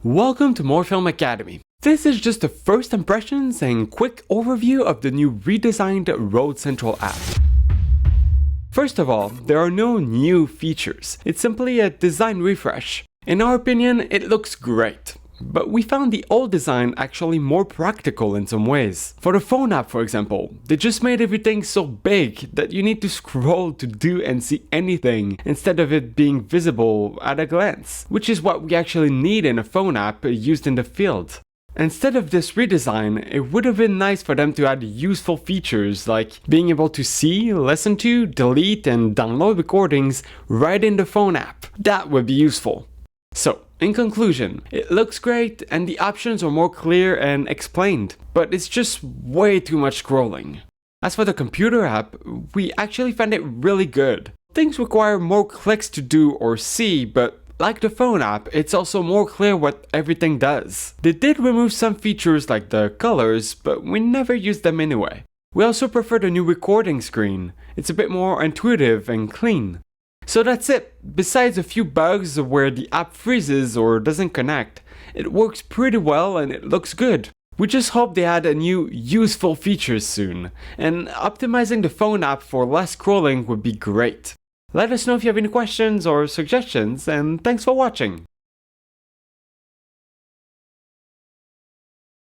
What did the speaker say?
Welcome to Morphilm Academy. This is just the first impressions and quick overview of the new redesigned Road Central app. First of all, there are no new features. It's simply a design refresh. In our opinion, it looks great. But we found the old design actually more practical in some ways. For the phone app, for example, they just made everything so big that you need to scroll to do and see anything instead of it being visible at a glance, which is what we actually need in a phone app used in the field. Instead of this redesign, it would have been nice for them to add useful features like being able to see, listen to, delete, and download recordings right in the phone app. That would be useful. So, in conclusion, it looks great and the options are more clear and explained, but it's just way too much scrolling. As for the computer app, we actually found it really good. Things require more clicks to do or see, but like the phone app, it's also more clear what everything does. They did remove some features like the colors, but we never used them anyway. We also prefer the new recording screen. It's a bit more intuitive and clean. So that's it. Besides a few bugs where the app freezes or doesn't connect, it works pretty well and it looks good. We just hope they add a new useful features soon, and optimizing the phone app for less scrolling would be great. Let us know if you have any questions or suggestions, and thanks for watching.